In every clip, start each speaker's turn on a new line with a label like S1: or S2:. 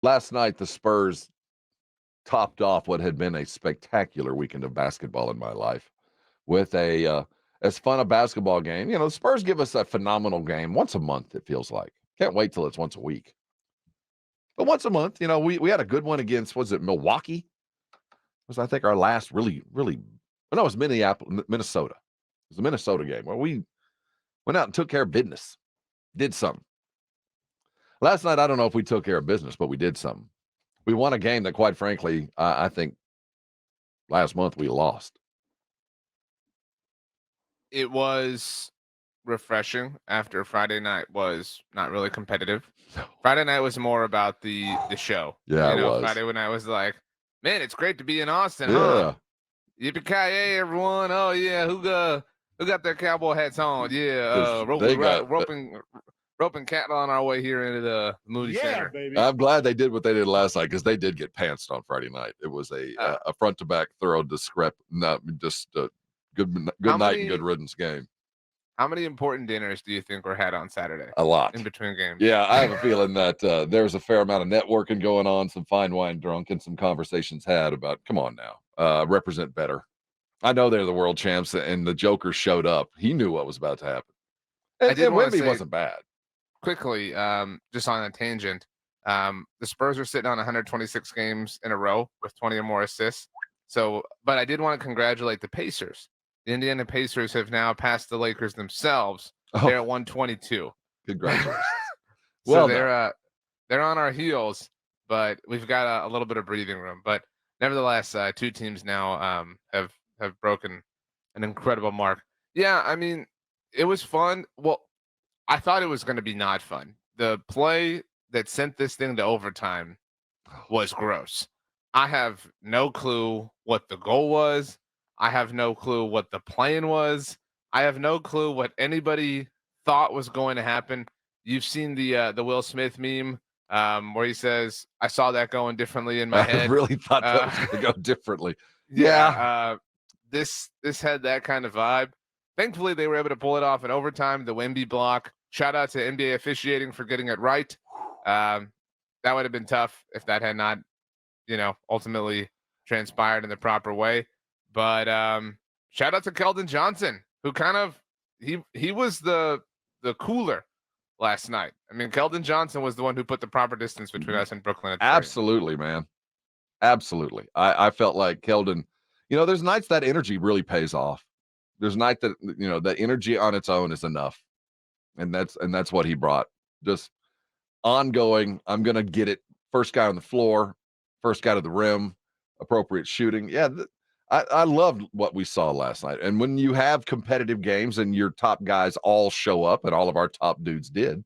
S1: Last night, the Spurs topped off what had been a spectacular weekend of basketball in my life with as fun a basketball game. The Spurs give us a phenomenal game once a month, it feels like. Can't wait till it's once a week. But once a month, we had a good one against, was it Milwaukee? Was, I think, our last really, really, no, it was Minnesota. It was the Minnesota game where we went out and took care of business, did something. Last night, I don't know if we took care of business, but we did something. We won a game that, quite frankly, I think last month we lost.
S2: It was refreshing after Friday night was not really competitive. Friday night was more about the show.
S1: Yeah, it was.
S2: Friday night was like, man, it's great to be in Austin,
S1: Yeah.
S2: huh? Yippee-ki-yay, everyone. Oh, yeah, who got their cowboy hats on? Yeah, roping cattle on our way here into the Moody Center.
S3: Baby.
S1: I'm glad they did what they did last night because they did get pantsed on Friday night. It was a front to back thorough good night and good riddance game.
S2: How many important dinners do you think were had on Saturday?
S1: A lot.
S2: In between games.
S1: Yeah, I have a feeling that there's a fair amount of networking going on, some fine wine drunk, and some conversations had about, come on now, represent better. I know they're the world champs, and the Joker showed up. He knew what was about to happen. And Wemby wasn't bad.
S2: Quickly, just on a tangent, the Spurs are sitting on 126 games in a row with 20 or more assists. So, but I did want to congratulate the Pacers. The Indiana Pacers have now passed the Lakers themselves. They're at 122.
S1: Congratulations.
S2: So they're on our heels, but we've got a little bit of breathing room. But nevertheless, two teams now have broken an incredible mark. Yeah, I mean, it was fun. Well, I thought it was going to be not fun. The play that sent this thing to overtime was gross. I have no clue what the goal was. I have no clue what the plan was. I have no clue what anybody thought was going to happen. You've seen the Will Smith meme where he says, "I saw that going differently in my head."
S1: I really thought that was going to go differently.
S2: Yeah. This had that kind of vibe. Thankfully, they were able to pull it off in overtime. The Wemby block. Shout out to NBA officiating for getting it right. That would have been tough if that had not, ultimately transpired in the proper way. But shout out to Keldon Johnson, who kind of he was the cooler last night. I mean, Keldon Johnson was the one who put the proper distance between us and Brooklyn.
S1: Absolutely, man. Absolutely. I felt like Keldon, there's nights that energy really pays off. There's night that, that energy on its own is enough. And that's what he brought. Just ongoing, I'm going to get it. First guy on the floor, first guy to the rim, appropriate shooting. Yeah, I loved what we saw last night. And when you have competitive games and your top guys all show up, and all of our top dudes did,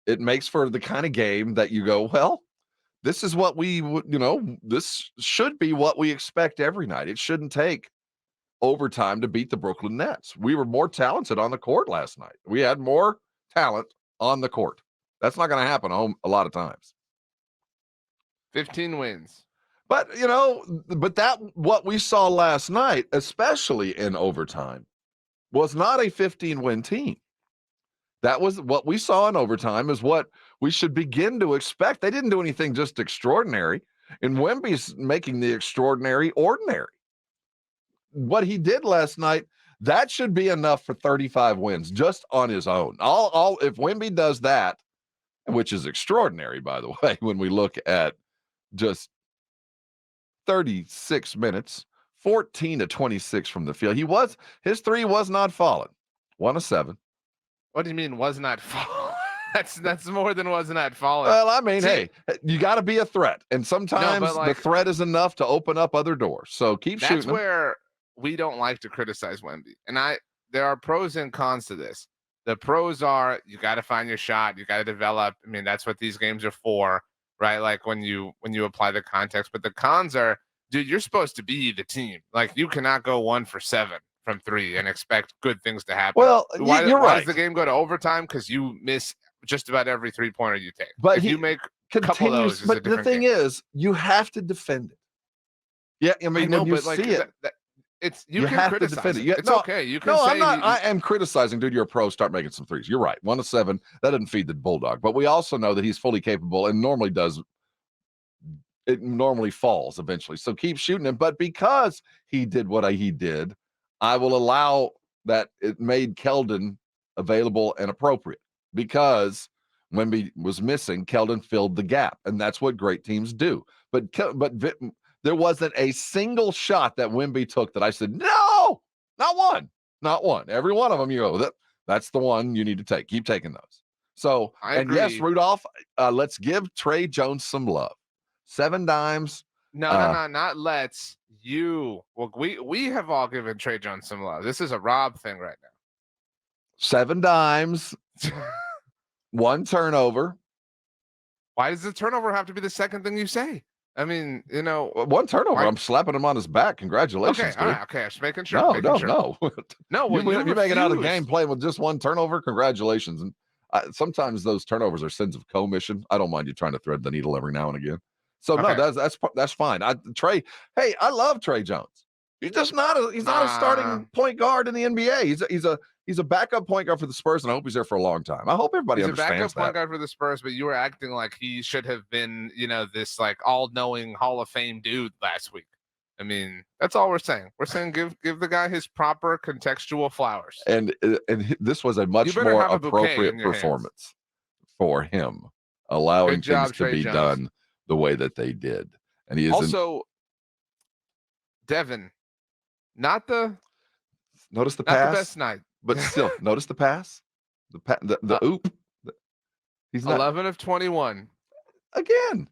S1: it makes for the kind of game that you go, well, this is what this should be what we expect every night. It shouldn't take overtime to beat the Brooklyn Nets. We were more talented on the court last night. We had more talent on the court. That's not going to happen a lot of times.
S2: 15 wins.
S1: But, what we saw last night, especially in overtime, was not a 15-win team. That was what we saw in overtime is what we should begin to expect. They didn't do anything just extraordinary, and Wemby's making the extraordinary ordinary. What he did last night, that should be enough for 35 wins just on his own. If Wemby does that, which is extraordinary, by the way, when we look at just 36 minutes, 14 to 26 from the field. His three was not falling. 1 of 7.
S2: What do you mean was not falling? That's more than was not falling.
S1: Well, I mean, hey, you got to be a threat, and sometimes the threat is enough to open up other doors. So keep shooting.
S2: That's where we don't like to criticize Wemby, and there are pros and cons to this. The pros are you got to find your shot, you got to develop. I mean, that's what these games are for, right? Like when you apply the context. But the cons are, dude, you're supposed to be the team. Like you cannot go 1 for 7 from 3 and expect good things to happen.
S1: Well,
S2: why
S1: right.
S2: does the game go to overtime? Because you miss just about every 3-pointer you take.
S1: But
S2: if you make a couple of those,
S1: but the thing is, you have to defend it. Yeah, I mean, when you see it,
S2: you can
S1: have to
S2: criticize
S1: defend it.
S2: It's okay. You can
S1: no,
S2: say
S1: I'm not. I am criticizing, dude. You're a pro. Start making some threes. You're right. 1 of 7. That doesn't feed the bulldog. But we also know that he's fully capable and normally does. It normally falls eventually. So keep shooting him. But because he did what he did, I will allow that. It made Keldon available and appropriate because Wemby was missing. Keldon filled the gap, and that's what great teams do. But there wasn't a single shot that Wemby took that I said, no, not one, not one. Every one of them, you go, that's the one you need to take. Keep taking those. So, and yes, Rudolph, let's give Trey Jones some love. 7 dimes.
S2: No, not let's. Well, we have all given Trey Jones some love. This is a Rob thing right now.
S1: 7 dimes. 1 turnover.
S2: Why does the turnover have to be the second thing you say? I mean,
S1: 1 turnover. I'm slapping him on his back. Congratulations.
S2: Okay, all right, okay. I'm just making sure.
S1: No.
S2: No, well,
S1: you're making out a game playing with just 1 turnover. Congratulations. And sometimes those turnovers are sins of commission. I don't mind you trying to thread the needle every now and again. So no, that's fine. Trey, hey, I love Trey Jones. He's just not a starting point guard in the NBA. He's a backup point guard for the Spurs, and I hope he's there for a long time. I hope everybody understands that. He's a backup
S2: point guard for the Spurs, but you were acting like he should have been, this like all-knowing Hall of Fame dude last week. I mean, that's all we're saying. We're saying give the guy his proper contextual flowers.
S1: And this was a much more appropriate performance for him, allowing things to be done the way that they did. And he is
S2: also Devin, notice
S1: the pass.
S2: The best night.
S1: But still, notice the pass, the oop.
S2: He's 11 of 21.
S1: Again,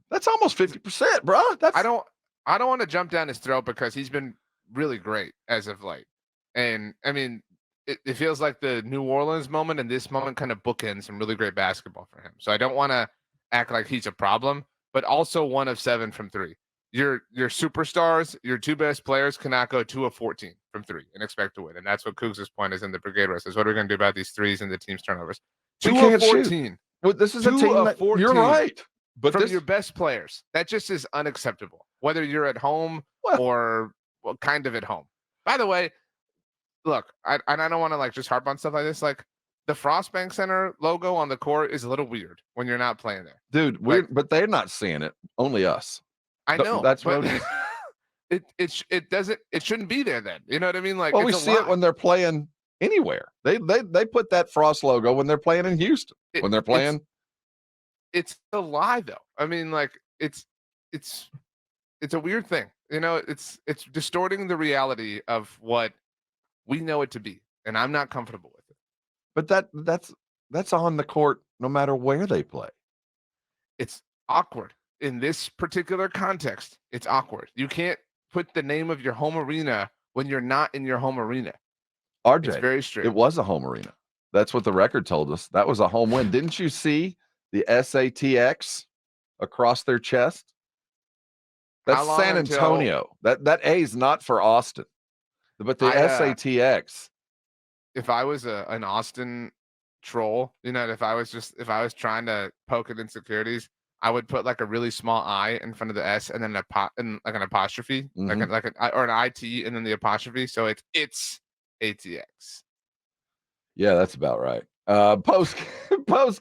S1: that's almost 50%, bro.
S2: I don't want to jump down his throat because he's been really great as of late. And I mean, it feels like the New Orleans moment and this moment kind of bookends some really great basketball for him. So I don't want to act like he's a problem, but also 1 of 7 from 3. Your superstars, your 2 best players cannot go 2 of 14 from 3 and expect to win. And that's what Cougs' point is in the brigade rest is what are we going to do about these threes and the team's turnovers? 2 of 14.
S1: Well, this is a team that, you're right.
S2: But from your best players, that just is unacceptable. Whether you're at home or kind of at home. By the way, look, I don't want to like just harp on stuff like this. Like the Frostbank Center logo on the court is a little weird when you're not playing there.
S1: Dude, weird, but they're not seeing it. Only us.
S2: I know.
S1: That's what
S2: it shouldn't be there then. You know what I mean? Like,
S1: we see it when they're playing anywhere. They put that Frost logo when they're playing in Houston. When they're playing,
S2: it's a lie though. I mean, like it's a weird thing. It's distorting the reality of what we know it to be, and I'm not comfortable with it.
S1: But that's on the court no matter where they play.
S2: It's awkward. In this particular context, it's awkward. You can't put the name of your home arena when you're not in your home arena.
S1: RJ,
S2: it's very strict.
S1: It was a home arena. That's what the record told us. That was a home win. Didn't you see the SATX across their chest? That's San Antonio. That A is not for Austin, but the SATX.
S2: If I was an Austin troll, if I was trying to poke at insecurities, I would put like a really small I in front of the S and then like an apostrophe, or an IT and then the apostrophe. So it's ATX.
S1: Yeah, that's about right. Post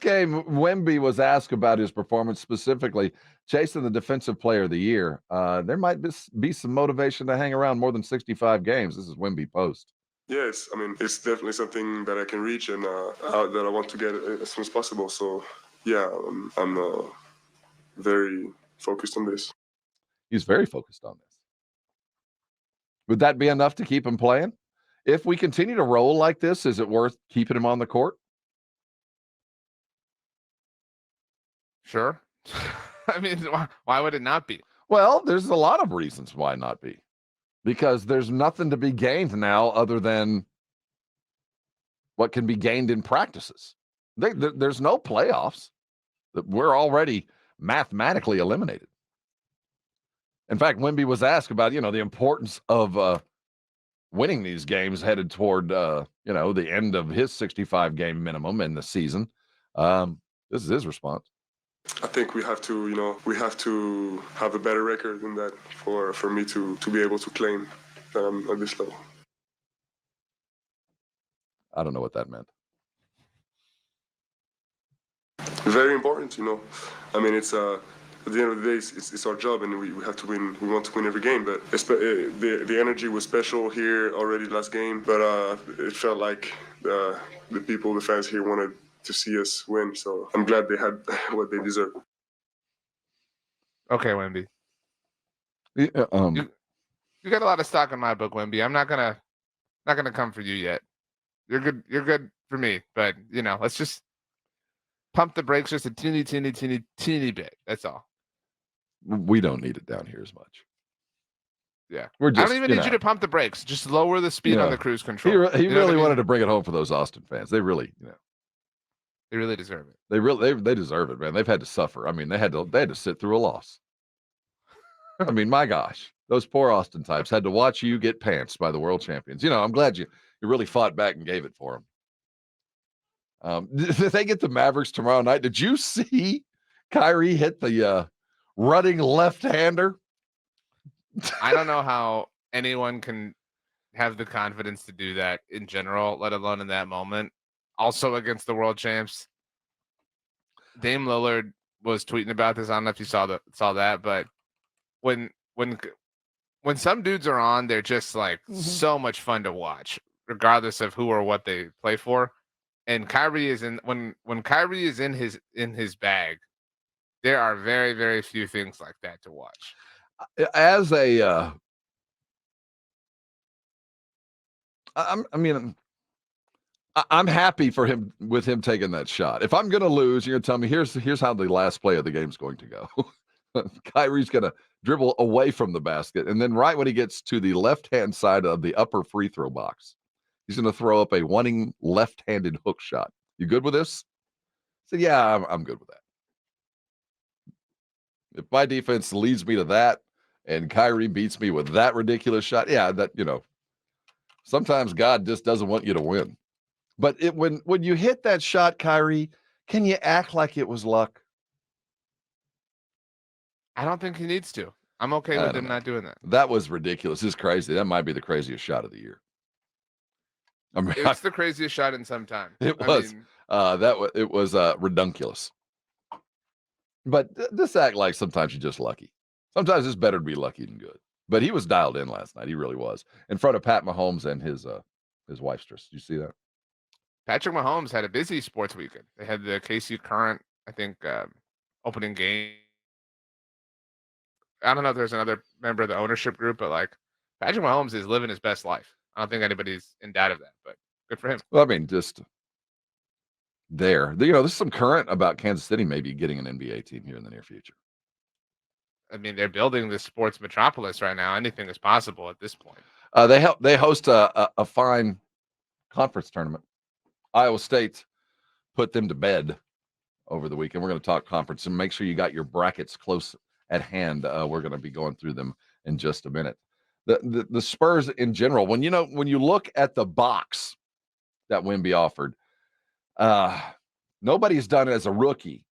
S1: game, Wemby was asked about his performance, specifically chasing the Defensive Player of the Year. There might be some motivation to hang around more than 65 games. This is Wemby post.
S3: Yes, I mean, it's definitely something that I can reach and that I want to get as soon as possible. So, yeah, I'm very focused on this.
S1: He's very focused on this. Would that be enough to keep him playing? If we continue to roll like this, is it worth keeping him on the court?
S2: Sure. I mean, why would it not be?
S1: Well, there's a lot of reasons why not be. Because there's nothing to be gained now other than what can be gained in practices. There's no playoffs. We're already mathematically eliminated. In fact, Wemby was asked about, the importance of winning these games headed toward, the end of his 65-game minimum in the season. This is his response.
S3: I think we have to have a better record than that for me to be able to claim that I'm at this level.
S1: I don't know what that meant.
S3: Very important, I mean, it's at the end of the day, it's our job, and we have to win. We want to win every game, but the energy was special here already last game. But it felt like the people, the fans here, wanted to see us win. So I'm glad they had what they deserve.
S2: Okay, Wemby.
S1: Yeah,
S2: you got a lot of stock in my book, Wemby. I'm not gonna come for you yet. You're good. You're good for me, but let's just pump the brakes just a teeny bit. That's all.
S1: We don't need it down here as much.
S2: Yeah,
S1: we're just.
S2: I don't even need you to pump the brakes. Just lower the speed on the cruise control.
S1: He really wanted to bring it home for those Austin fans. They really,
S2: they really deserve it.
S1: They deserve it, man. They've had to suffer. I mean, they had to sit through a loss. I mean, my gosh, those poor Austin types had to watch you get pantsed by the world champions. I'm glad you really fought back and gave it for them. Did they get the Mavericks tomorrow night? Did you see Kyrie hit the running left-hander?
S2: I don't know how anyone can have the confidence to do that in general, let alone in that moment. Also against the world champs. Dame Lillard was tweeting about this. I don't know if you saw that, but when some dudes are on, they're just like so much fun to watch, regardless of who or what they play for. And Kyrie is when Kyrie is in his bag, there are very, very few things like that to watch.
S1: As a, I'm happy for him with him taking that shot. If I'm going to lose, you're going to tell me here's how the last play of the game's going to go. Kyrie's going to dribble away from the basket, and then right when he gets to the left-hand side of the upper free throw box, he's going to throw up a running left-handed hook shot. You good with this? I said, yeah, I'm good with that. If my defense leads me to that, and Kyrie beats me with that ridiculous shot, yeah, that sometimes God just doesn't want you to win. But when you hit that shot, Kyrie, can you act like it was luck?
S2: I don't think he needs to. I'm okay with him not doing that.
S1: That was ridiculous. It's crazy. That might be the craziest shot of the year.
S2: I mean, it's the craziest shot in some time.
S1: It was. It was redunculous. But just act like sometimes you're just lucky. Sometimes it's better to be lucky than good. But he was dialed in last night. He really was. In front of Pat Mahomes and his wife. Did you see that?
S2: Patrick Mahomes had a busy sports weekend. They had the KC Current, I think, opening game. I don't know if there's another member of the ownership group, but like Patrick Mahomes is living his best life. I don't think anybody's in doubt of that, but good for him.
S1: Well, I mean, just there. There's some current about Kansas City maybe getting an NBA team here in the near future.
S2: I mean, they're building this sports metropolis right now. Anything is possible at this point.
S1: They host a fine conference tournament. Iowa State put them to bed over the weekend. We're going to talk conference and make sure you got your brackets close at hand. We're going to be going through them in just a minute. The Spurs in general, when you look at the box that Wemby offered, nobody's done as a rookie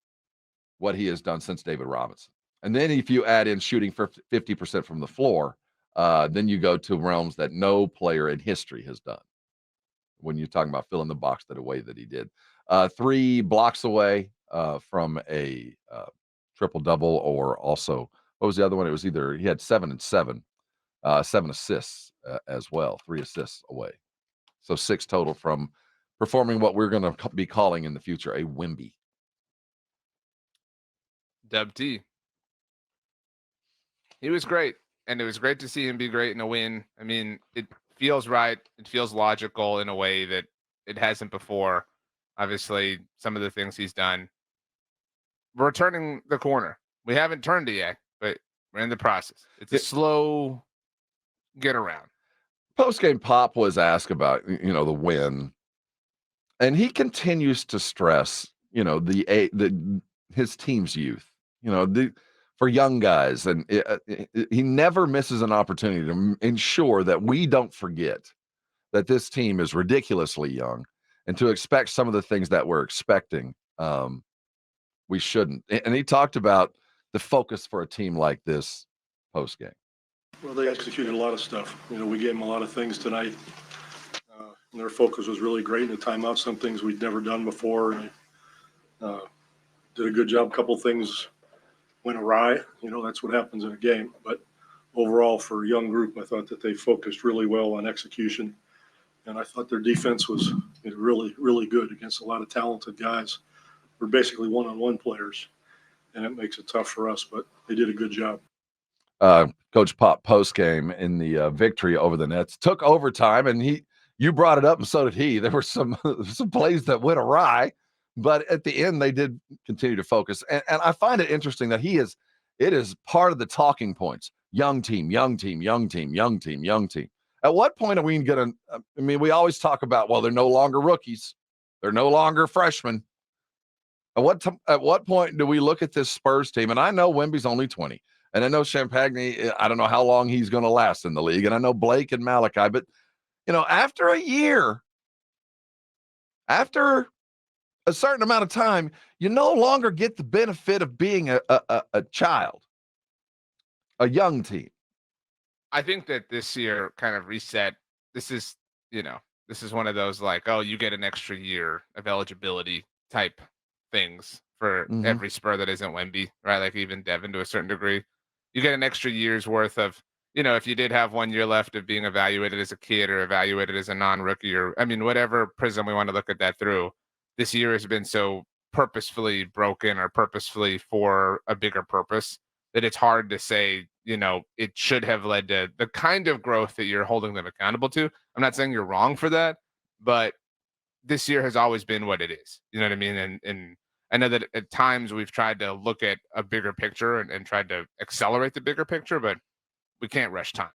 S1: what he has done since David Robinson. And then if you add in shooting for 50% from the floor, then you go to realms that no player in history has done. When you're talking about filling the box that way that he did. 3 blocks away from a triple-double, or also, what was the other one? It was either he had 7 and 7, 7 assists as well, 3 assists away. So 6 total from performing what we're going to be calling in the future a Wemby.
S2: Dub T. He was great, and it was great to see him be great in a win. I mean, it feels right. It feels logical in a way that it hasn't before. Obviously, some of the things he's done. We're turning the corner. We haven't turned it yet, but we're in the process. It's a slow get around.
S1: Post-game Pop was asked about, the win, and he continues to stress, his team's youth, for young guys, and he never misses an opportunity to ensure that we don't forget that this team is ridiculously young, and to expect some of the things that we're expecting we shouldn't. And he talked about the focus for a team like this post game.
S4: Well, they executed a lot of stuff. We gave them a lot of things tonight. And their focus was really great in the timeout. Some things we'd never done before. And did a good job. A couple things went awry. That's what happens in a game. But overall, for a young group, I thought that they focused really well on execution. And I thought their defense was really, really good against a lot of talented guys. We're basically one-on-one players, and it makes it tough for us, but they did a good job.
S1: Coach Pop post-game in the victory over the Nets took overtime, and you brought it up, and so did he. There were some plays that went awry, but at the end, they did continue to focus. And I find it interesting that it is part of the talking points. Young team, young team, young team, young team, young team. At what point are we going to – we always talk about, well, they're no longer rookies. They're no longer freshmen. At what point do we look at this Spurs team? And I know Wemby's only 20. And I know Champagne, I don't know how long he's going to last in the league. And I know Blake and Malachi. But, after a year, after a certain amount of time, you no longer get the benefit of being a child, a young team.
S2: I think that this year kind of reset. This is one of those like, oh, you get an extra year of eligibility type things for every Spur that isn't Wemby, right? Like even Devin to a certain degree. You get an extra year's worth of, if you did have 1 year left of being evaluated as a kid or evaluated as a non-rookie or, whatever prism we want to look at that through, this year has been so purposefully broken or purposefully for a bigger purpose that it's hard to say, it should have led to the kind of growth that you're holding them accountable to. I'm not saying you're wrong for that, but this year has always been what it is. You know what I mean? And I know that at times we've tried to look at a bigger picture and tried to accelerate the bigger picture, but we can't rush time.